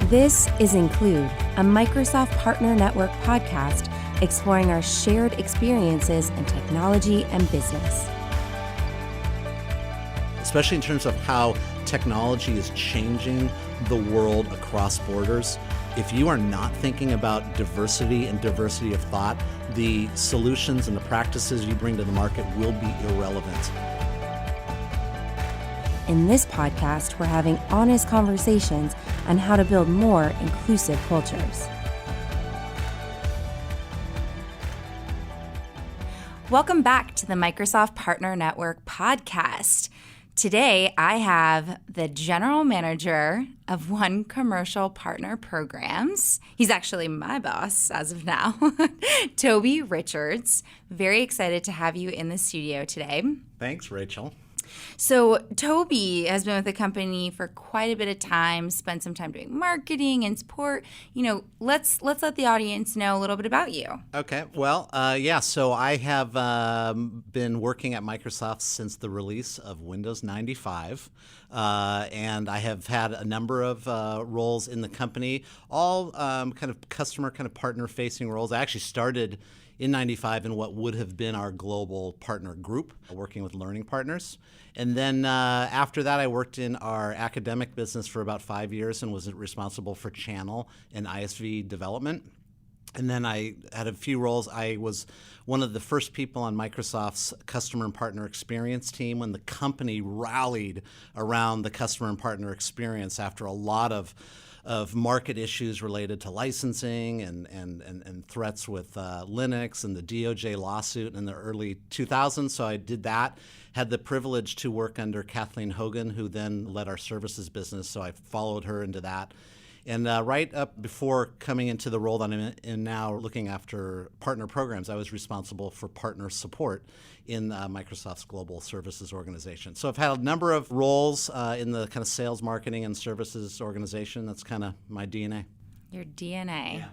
This is Include, a Microsoft Partner Network podcast exploring our shared experiences in technology and business. Especially in terms of how technology is changing the world across borders. If you are not thinking about diversity and diversity of thought, the solutions and the practices you bring to the market will be irrelevant. In this podcast, we're having honest conversations on how to build more inclusive cultures. Welcome back to the Microsoft Partner Network podcast. Today, I have the general manager of One Commercial Partner Programs. He's actually my boss as of now, Toby Richards. Very excited to have you in the studio today. Thanks, Rachel. So Toby has been with the company for quite a bit of time, spent some time doing marketing and support. Let's let the audience know a little bit about you. Okay. Well, so I have been working at Microsoft since the release of Windows 95. And I have had a number of roles in the company, all kind of customer, kind of partner-facing roles. I actually started in 95 in what would have been our global partner group, working with learning partners. And then after that, I worked in our academic business for about 5 years and was responsible for channel and ISV development. And then I had a few roles. I was one of the first people on Microsoft's customer and partner experience team when the company rallied around the customer and partner experience after a lot of market issues related to licensing and threats with Linux and the DOJ lawsuit in the early 2000s. So I did that, had the privilege to work under Kathleen Hogan, who then led our services business. So I followed her into that. And right up before coming into the role that I'm in now, looking after partner programs, I was responsible for partner support in Microsoft's global services organization. So I've had a number of roles in the kind of sales, marketing, and services organization. That's kind of my DNA. Your DNA. Yeah.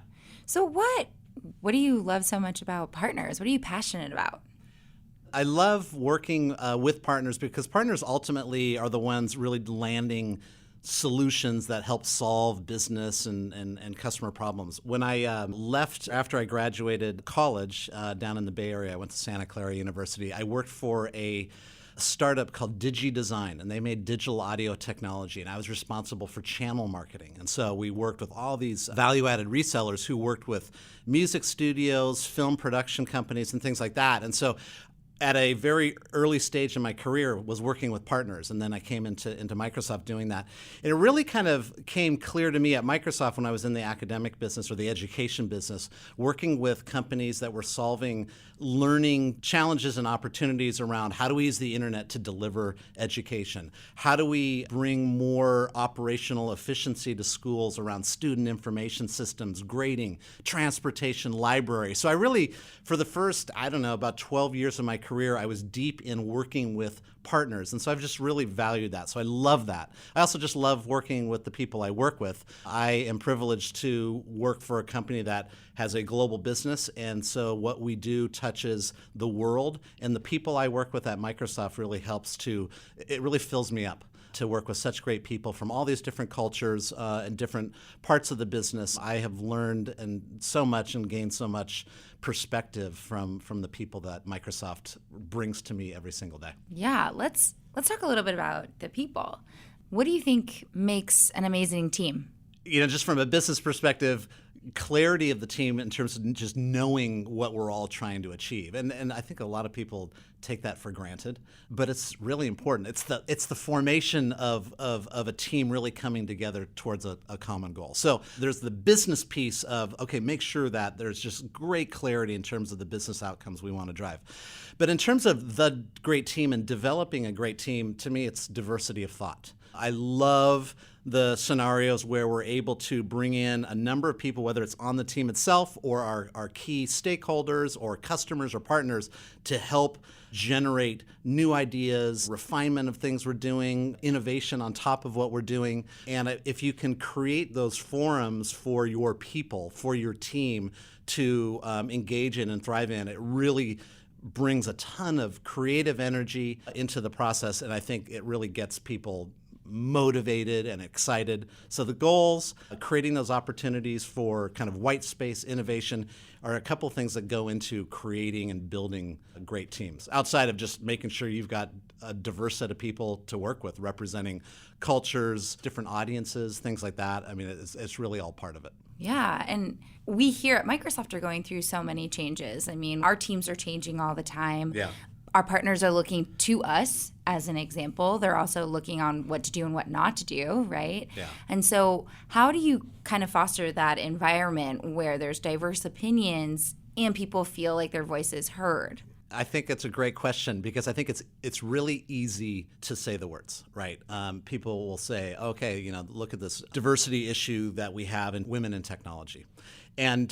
So what do you love so much about partners? What are you passionate about? I love working with partners because partners ultimately are the ones really landing solutions that help solve business and customer problems. When I left after I graduated college down in the Bay Area, I went to Santa Clara University. I worked for a startup called DigiDesign, and they made digital audio technology, and I was responsible for channel marketing. And so we worked with all these value-added resellers who worked with music studios, film production companies, and things like that. And so at a very early stage in my career was working with partners, and then I came into Microsoft doing that. And it really kind of came clear to me at Microsoft when I was in the academic business or the education business, working with companies that were solving learning challenges and opportunities around how do we use the internet to deliver education? How do we bring more operational efficiency to schools around student information systems, grading, transportation, library? So I really, for the first, about 12 years of my career, I was deep in working with partners. And so I've just really valued that. So I love that. I also just love working with the people I work with. I am privileged to work for a company that has a global business. And so what we do touches the world. And the people I work with at Microsoft really it really fills me up to work with such great people from all these different cultures and different parts of the business. I have learned so much and gained so much perspective from the people that Microsoft brings to me every single day. Yeah, let's talk a little bit about the people. What do you think makes an amazing team? Just from a business perspective, clarity of the team in terms of just knowing what we're all trying to achieve. And I think a lot of people take that for granted, but it's really important. It's the formation of a team really coming together towards a common goal. So there's the business piece of, okay, make sure that there's just great clarity in terms of the business outcomes we want to drive. But in terms of the great team and developing a great team, to me, it's diversity of thought. I love the scenarios where we're able to bring in a number of people, whether it's on the team itself or our key stakeholders or customers or partners, to help generate new ideas, refinement of things we're doing, innovation on top of what we're doing. And if you can create those forums for your people, for your team to engage in and thrive in, it really brings a ton of creative energy into the process. And I think it really gets people motivated and excited. So the goals, creating those opportunities for kind of white space innovation are a couple things that go into creating and building great teams, outside of just making sure you've got a diverse set of people to work with, representing cultures, different audiences, things like that. I mean, it's really all part of it. Yeah, and we here at Microsoft are going through so many changes. I mean, our teams are changing all the time. Yeah. Our partners are looking to us as an example. They're also looking on what to do and what not to do, right? Yeah. And so how do you kind of foster that environment where there's diverse opinions and people feel like their voice is heard? I think it's a great question because I think it's really easy to say the words, right? People will say, okay, look at this diversity issue that we have in women in technology. And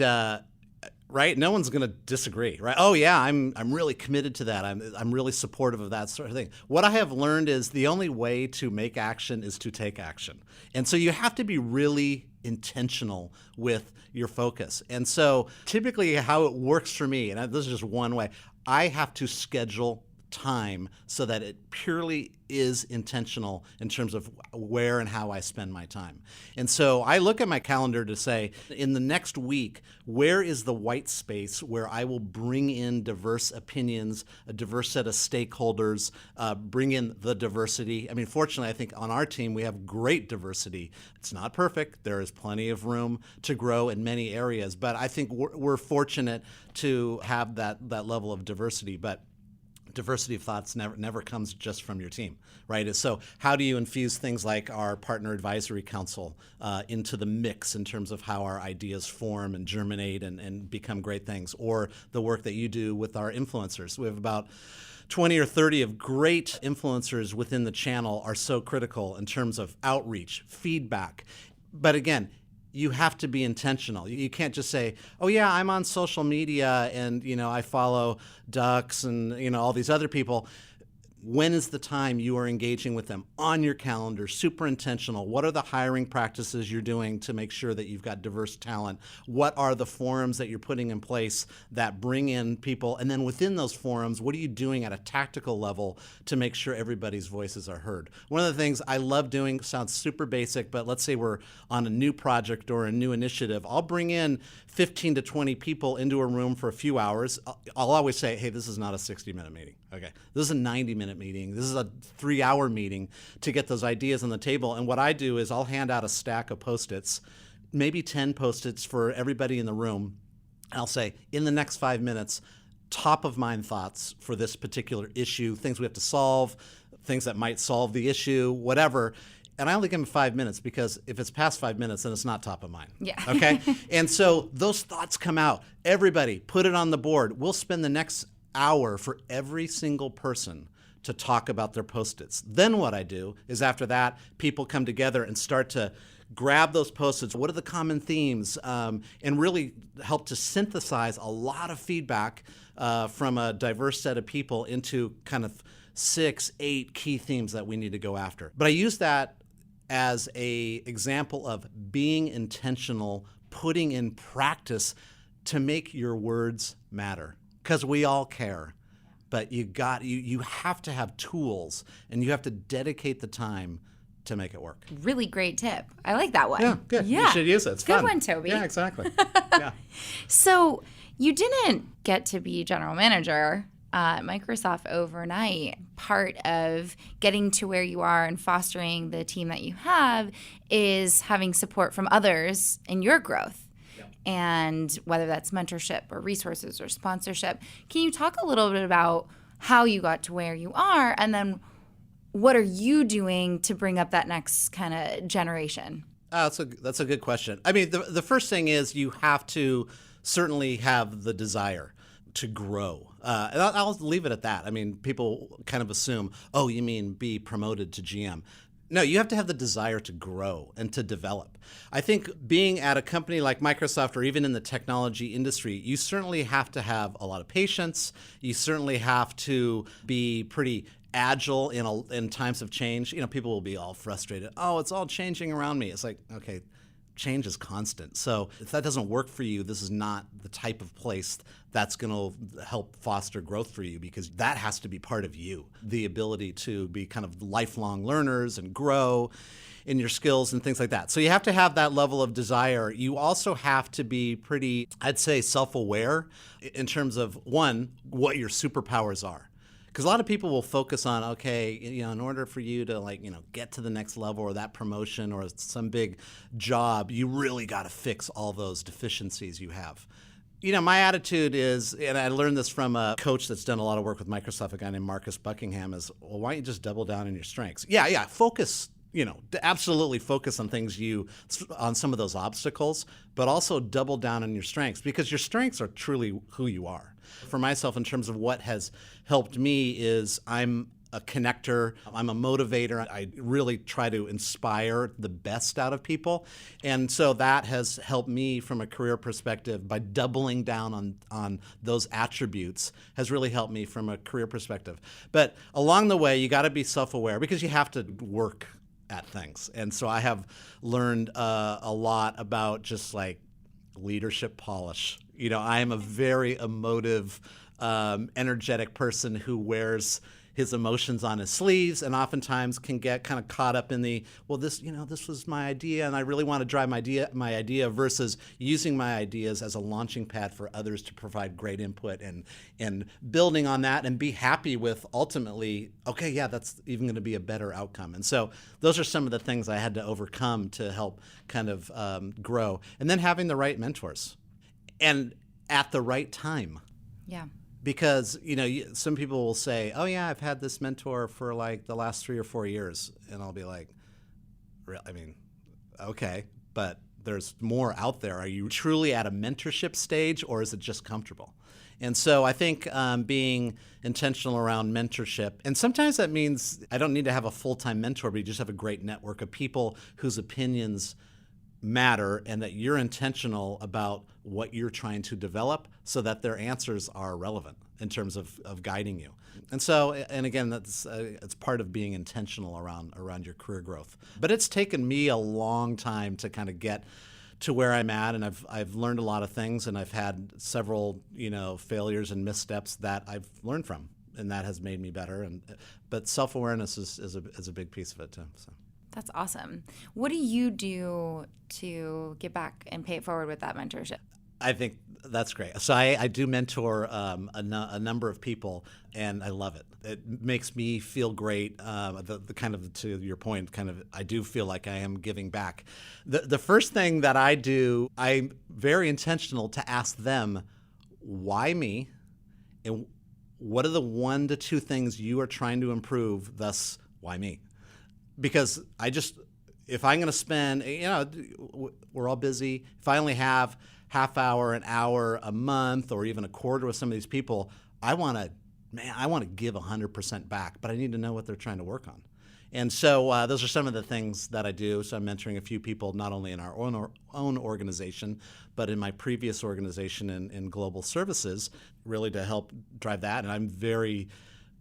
right, no one's going to disagree, right? Oh yeah, I'm really committed to that. I'm really supportive of that sort of thing. What I have learned is the only way to make action is to take action. And so you have to be really intentional with your focus. And so typically how it works for me, and this is just one way, I have to schedule time so that it purely is intentional in terms of where and how I spend my time. And so I look at my calendar to say, in the next week, where is the white space where I will bring in diverse opinions, a diverse set of stakeholders, bring in the diversity. I mean, fortunately, I think on our team, we have great diversity. It's not perfect. There is plenty of room to grow in many areas, but I think we're fortunate to have that level of diversity. But diversity of thoughts never comes just from your team, right? So how do you infuse things like our partner advisory council into the mix in terms of how our ideas form and germinate and become great things, or the work that you do with our influencers? We have about 20 or 30 of great influencers within the channel are so critical in terms of outreach, feedback. But again, you have to be intentional. You can't just say, oh yeah, I'm on social media and I follow Ducks and all these other people. When is the time you are engaging with them on your calendar, super intentional? What are the hiring practices you're doing to make sure that you've got diverse talent? What are the forums that you're putting in place that bring in people? And then within those forums, what are you doing at a tactical level to make sure everybody's voices are heard? One of the things I love doing, sounds super basic, but let's say we're on a new project or a new initiative. I'll bring in 15 to 20 people into a room for a few hours. I'll always say, hey, this is not a 60-minute meeting. Okay, this is a 90-minute meeting. This is a 3-hour meeting to get those ideas on the table. And what I do is I'll hand out a stack of Post-its, maybe 10 Post-its for everybody in the room. I'll say, in the next 5 minutes, top of mind thoughts for this particular issue, things we have to solve, things that might solve the issue, whatever. And I only give them 5 minutes because if it's past 5 minutes, then it's not top of mind. Yeah. Okay? And so those thoughts come out. Everybody, put it on the board. We'll spend the next hour for every single person to talk about their Post-its. Then what I do is after that, people come together and start to grab those Post-its. What are the common themes? And really help to synthesize a lot of feedback from a diverse set of people into kind of 6, 8 key themes that we need to go after. But I use that as an example of being intentional, putting in practice to make your words matter. Because we all care, but you have to have tools and you have to dedicate the time to make it work. Really great tip. I like that one. Yeah, good. Yeah. You should use it. It's good fun. One, Toby. Yeah, exactly. Yeah. So you didn't get to be general manager at Microsoft overnight. Part of getting to where you are and fostering the team that you have is having support from others in your growth. And whether that's mentorship or resources or sponsorship. Can you talk a little bit about how you got to where you are, and then what are you doing to bring up that next kind of generation? That's a good question. I mean, the first thing is you have to certainly have the desire to grow. And I'll leave it at that. I mean, people kind of assume, oh, you mean be promoted to GM. No, you have to have the desire to grow and to develop. I think being at a company like Microsoft or even in the technology industry, you certainly have to have a lot of patience. You certainly have to be pretty agile in times of change. People will be all frustrated. Oh, it's all changing around me. It's like, okay, change is constant. So if that doesn't work for you, this is not the type of place that's going to help foster growth for you, because that has to be part of you. The ability to be kind of lifelong learners and grow in your skills and things like that. So you have to have that level of desire. You also have to be pretty, I'd say, self-aware in terms of, one, what your superpowers are. Because a lot of people will focus on, okay, in order for you to get to the next level or that promotion or some big job, you really got to fix all those deficiencies you have. My attitude is, and I learned this from a coach that's done a lot of work with Microsoft, a guy named Marcus Buckingham, is, well, why don't you just double down on your strengths? Yeah, focus. Absolutely focus on on some of those obstacles, but also double down on your strengths, because your strengths are truly who you are. For myself, in terms of what has helped me, is I'm a connector, I'm a motivator. I really try to inspire the best out of people. And so that has helped me from a career perspective by doubling down on those attributes, has really helped me from a career perspective. But along the way, you got to be self-aware, because you have to work at things. And so I have learned a lot about just leadership polish. I am a very emotive, energetic person who wears his emotions on his sleeves, and oftentimes can get kind of caught up in this was my idea, and I really want to drive my idea, versus using my ideas as a launching pad for others to provide great input and building on that and be happy with ultimately, okay, yeah, that's even going to be a better outcome. And so those are some of the things I had to overcome to help kind of grow. And then having the right mentors and at the right time. Yeah. Because, some people will say, oh, yeah, I've had this mentor for the last 3 or 4 years. And I'll be like, okay, but there's more out there. Are you truly at a mentorship stage, or is it just comfortable? And so I think being intentional around mentorship, and sometimes that means I don't need to have a full-time mentor, but you just have a great network of people whose opinions matter, and that you're intentional about what you're trying to develop so that their answers are relevant in terms of guiding you. And so, and again, that's it's part of being intentional around your career growth. But it's taken me a long time to kind of get to where I'm at, and I've learned a lot of things, and I've had several failures and missteps that I've learned from, and that has made me better. But self-awareness is a big piece of it too. So. That's awesome. What do you do to get back and pay it forward with that mentorship? I think that's great. So I do mentor a number of people, and I love it. It makes me feel great. The kind of, to your point, kind of, I do feel like I am giving back. The first thing that I do, I'm very intentional to ask them, why me, and what are the 1 to 2 things you are trying to improve, thus why me? Because if I'm going to spend, we're all busy. If I only have half hour, an hour a month, or even a quarter with some of these people, I want to give 100% back, but I need to know what they're trying to work on. And so those are some of the things that I do. So I'm mentoring a few people, not only in our own organization, but in my previous organization in global services, really to help drive that. And I'm very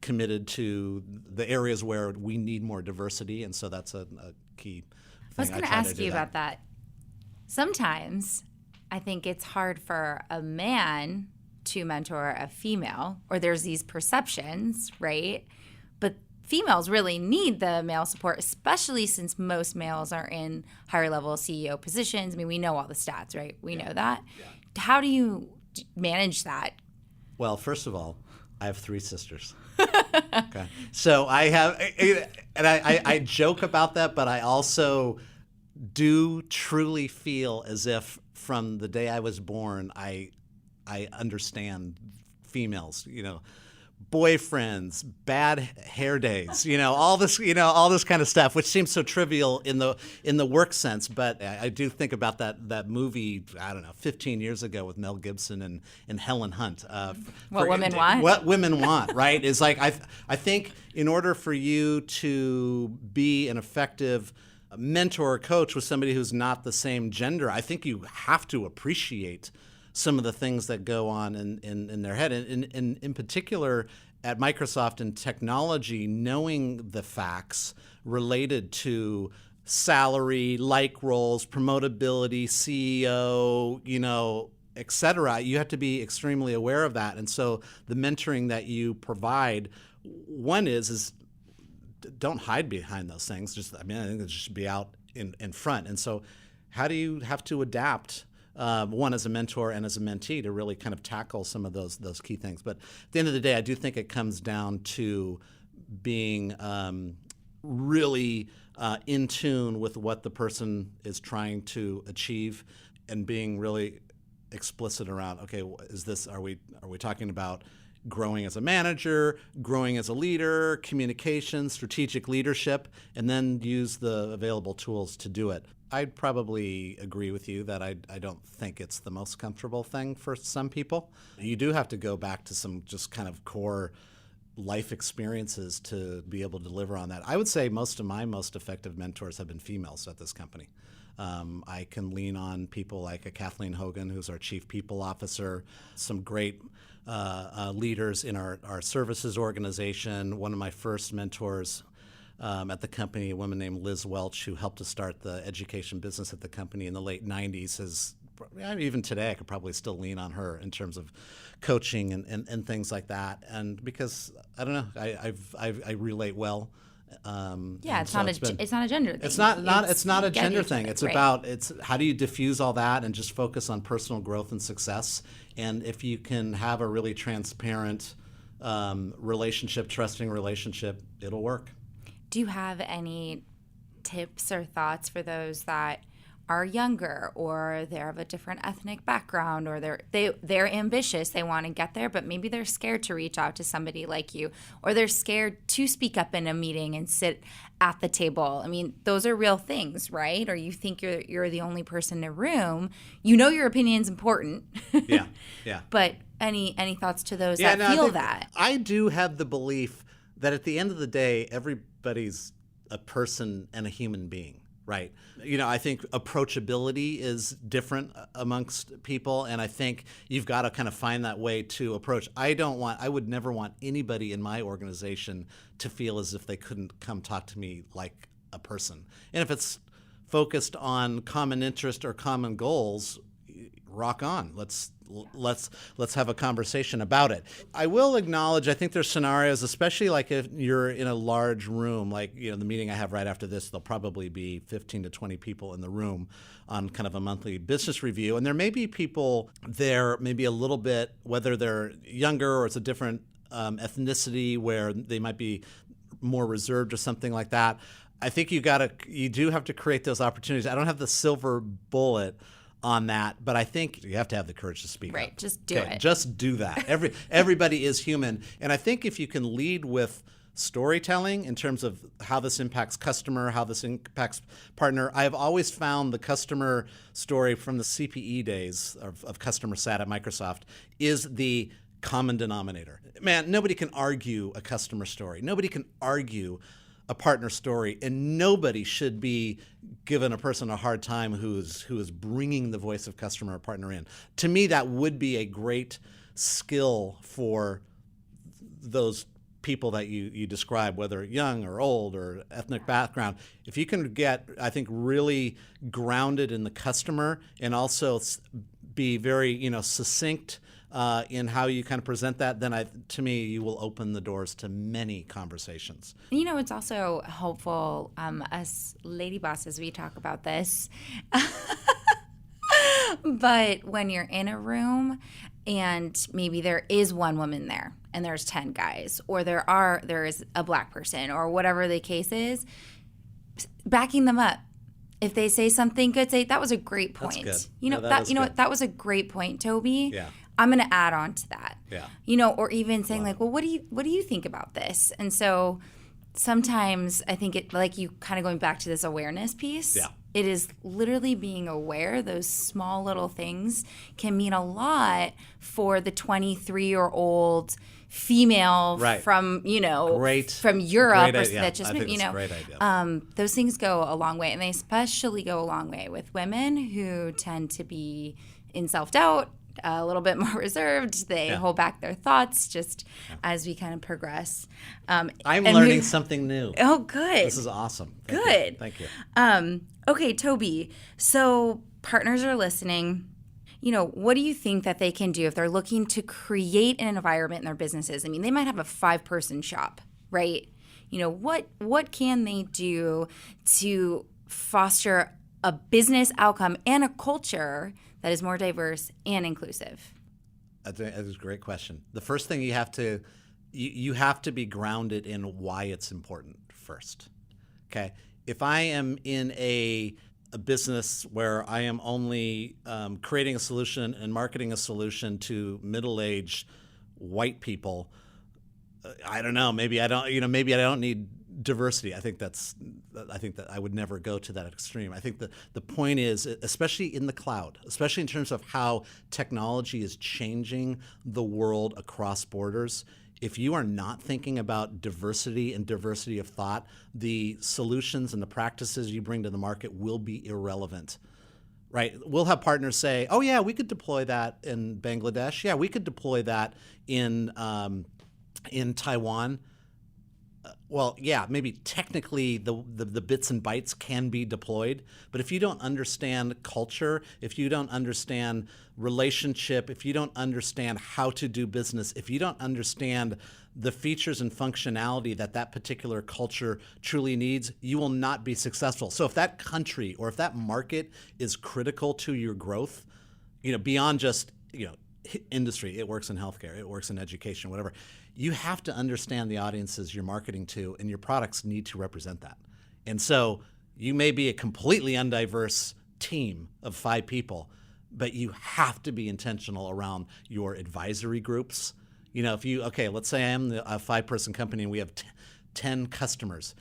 committed to the areas where we need more diversity, and so that's a key thing. I was going to ask you about that. Sometimes I think it's hard for a man to mentor a female, or there's these perceptions, right? But females really need the male support, especially since most males are in higher level CEO positions. I mean, we know all the stats, right? We know that. Yeah. How do you manage that? Well, first of all, I have 3 sisters. Okay. So I have, and I joke about that, but I also do truly feel as if from the day I was born, I understand females, boyfriends, bad hair days, all this kind of stuff, which seems so trivial in the work sense. But I do think about that movie, I don't know, 15 years ago with Mel Gibson and Helen Hunt. What Women Want. What Women Want, right? Is I think in order for you to be an effective mentor or coach with somebody who's not the same gender, I think you have to appreciate some of the things that go on in their head. And in particular, at Microsoft and technology, knowing the facts related to salary, like roles, promotability, CEO, et cetera. You have to be extremely aware of that. And so the mentoring that you provide, one is don't hide behind those things. I think it should be out in front. And so how do you have to adapt, one as a mentor and as a mentee, to really kind of tackle some of those key things? But at the end of the day, I do think it comes down to being really in tune with what the person is trying to achieve, and being really explicit around, okay, are we talking about growing as a manager, growing as a leader, communication, strategic leadership, and then use the available tools to do it. I'd probably agree with you that I don't think it's the most comfortable thing for some people. You do have to go back to some just kind of core life experiences to be able to deliver on that. I would say most of my most effective mentors have been females at this company. I can lean on people like a Kathleen Hogan, who's our chief people officer, some great leaders in our services organization. One of my first mentors at the company, a woman named Liz Welch, who helped to start the education business at the company in the late 90s, even today I could probably still lean on her in terms of coaching and things like that. And because, I don't know, I relate well. It's not a gender thing. It's not a gender thing. It's right. about how do you diffuse all that and just focus on personal growth and success. And if you can have a really transparent relationship, trusting relationship, it'll work. Do you have any tips or thoughts for those that are younger, or they're of a different ethnic background, or they're ambitious, they want to get there, but maybe they're scared to reach out to somebody like you, or they're scared to speak up in a meeting and sit at the table? I mean, those are real things, right? Or you think you're the only person in a room. Your opinion's important. Yeah. But any thoughts to those that feel that? I do have the belief that at the end of the day, everybody's a person and a human being. Right. I think approachability is different amongst people, and I think you've got to kind of find that way to approach. I would never want anybody in my organization to feel as if they couldn't come talk to me like a person. And if it's focused on common interest or common goals, rock on. Let's have a conversation about it. I will acknowledge, I think there's scenarios, especially like if you're in a large room, like the meeting I have right after this, there'll probably be 15 to 20 people in the room on kind of a monthly business review. And there may be people there, maybe a little bit, whether they're younger or it's a different ethnicity where they might be more reserved or something like that. I think you do have to create those opportunities. I don't have the silver bullet on that, but I think you have to have the courage to speak right, up. Just do it. Just do that. Everybody is human. And I think if you can lead with storytelling in terms of how this impacts customer, how this impacts partner. I've always found the customer story from the CPE days of customer sat at Microsoft is the common denominator. Man, nobody can argue a customer story. Nobody can argue a partner story, and nobody should be given a person a hard time who is bringing the voice of customer or partner in. To me, that would be a great skill for those people that you describe, whether young or old or ethnic background. If you can get, I think, really grounded in the customer and also be very, succinct in how you kind of present that, then to me, you will open the doors to many conversations. It's also helpful, us lady bosses, we talk about this, but when you're in a room and maybe there is one woman there and there's 10 guys, or there is a black person, or whatever the case is, backing them up. If they say something good, say, that was a great point. That's good. That was a great point, Toby. Yeah. I'm going to add on to that. Yeah. Or even saying well, what do you think about this? And so sometimes I think it, like you kind of going back to this awareness piece. Yeah. It is literally being aware. Those small little things can mean a lot for the 23-year-old female from, from Europe. Great idea. That just, I think it's a great idea. Those things go a long way. And they especially go a long way with women who tend to be in self-doubt, a little bit more reserved. They hold back their thoughts just as we kind of progress. I'm learning something new. Oh, good. This is awesome. Thank you. Okay, Toby. So partners are listening. What do you think that they can do if they're looking to create an environment in their businesses? I mean, they might have a 5-person shop, right? What can they do to foster a business outcome and a culture that is more diverse and inclusive? That is a great question. The first thing you have to be grounded in why it's important first. Okay, if I am in a business where I am only creating a solution and marketing a solution to middle-aged white people, I don't know. Maybe I don't need diversity. I think that I would never go to that extreme. I think the point is, especially in the cloud, especially in terms of how technology is changing the world across borders, if you are not thinking about diversity and diversity of thought, the solutions and the practices you bring to the market will be irrelevant. Right? We'll have partners say, "Oh yeah, we could deploy that in Bangladesh. Yeah, we could deploy that in Taiwan." Well, yeah, maybe technically the bits and bytes can be deployed, but if you don't understand culture, if you don't understand relationship, if you don't understand how to do business, if you don't understand the features and functionality that particular culture truly needs, you will not be successful. So if that country or if that market is critical to your growth, beyond just, industry, it works in healthcare, it works in education, whatever, you have to understand the audiences you're marketing to, and your products need to represent that. And so you may be a completely undiverse team of 5 people, but you have to be intentional around your advisory groups. Let's say I am a 5-person company and we have 10 customers.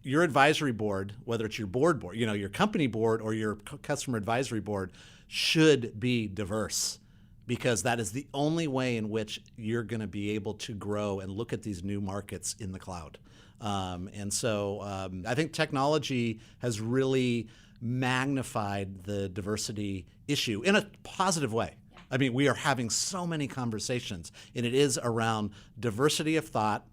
Your advisory board, whether it's your board, your company board or your customer advisory board, should be diverse, because that is the only way in which you're going to be able to grow and look at these new markets in the cloud. And so I think technology has really magnified the diversity issue in a positive way. I mean, we are having so many conversations, and it is around diversity of thought,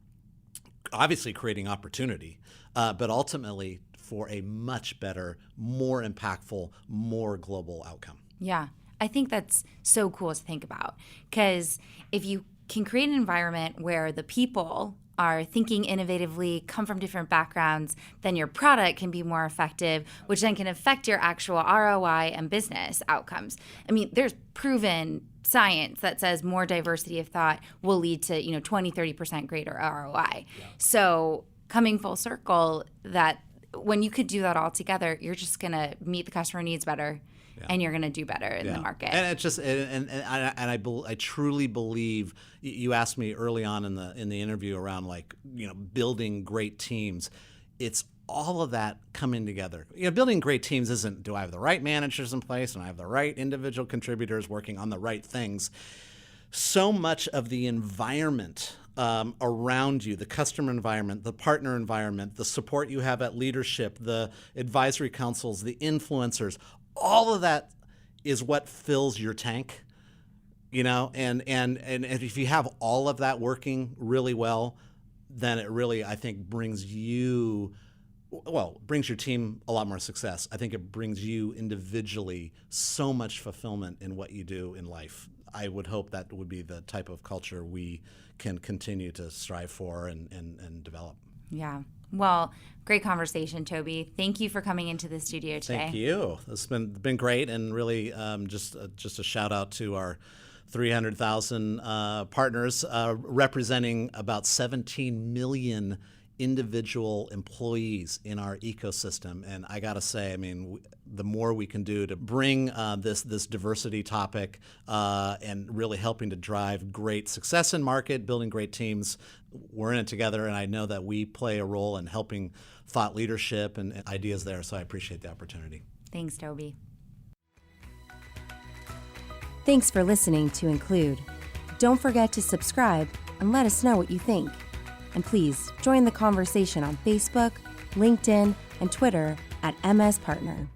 obviously creating opportunity, but ultimately for a much better, more impactful, more global outcome. Yeah. I think that's so cool to think about, because if you can create an environment where the people are thinking innovatively, come from different backgrounds, then your product can be more effective, which then can affect your actual ROI and business outcomes. I mean, there's proven science that says more diversity of thought will lead to 20-30% greater ROI. Yeah. So coming full circle, that when you could do that all together, you're just going to meet the customer needs better. Yeah. And you're going to do better in the market. And it's just, I truly believe. You asked me early on in the interview around building great teams. It's all of that coming together. Building great teams isn't, do I have the right managers in place and I have the right individual contributors working on the right things. So much of the environment around you, the customer environment, the partner environment, the support you have at leadership, the advisory councils, the influencers. All of that is what fills your tank, and if you have all of that working really well, then it really, I think, brings your team a lot more success. I think it brings you individually so much fulfillment in what you do in life. I would hope that would be the type of culture we can continue to strive for and develop. Yeah. Well, great conversation, Toby. Thank you for coming into the studio today. Thank you. It's been great, and really just a shout out to our 300,000 partners representing about 17 million individual employees in our ecosystem. And I got to say, I mean, the more we can do to bring this diversity topic and really helping to drive great success in market, building great teams, we're in it together. And I know that we play a role in helping thought leadership and ideas there. So I appreciate the opportunity. Thanks, Toby. Thanks for listening to Include. Don't forget to subscribe and let us know what you think. And please join the conversation on Facebook, LinkedIn, and Twitter at MS Partner.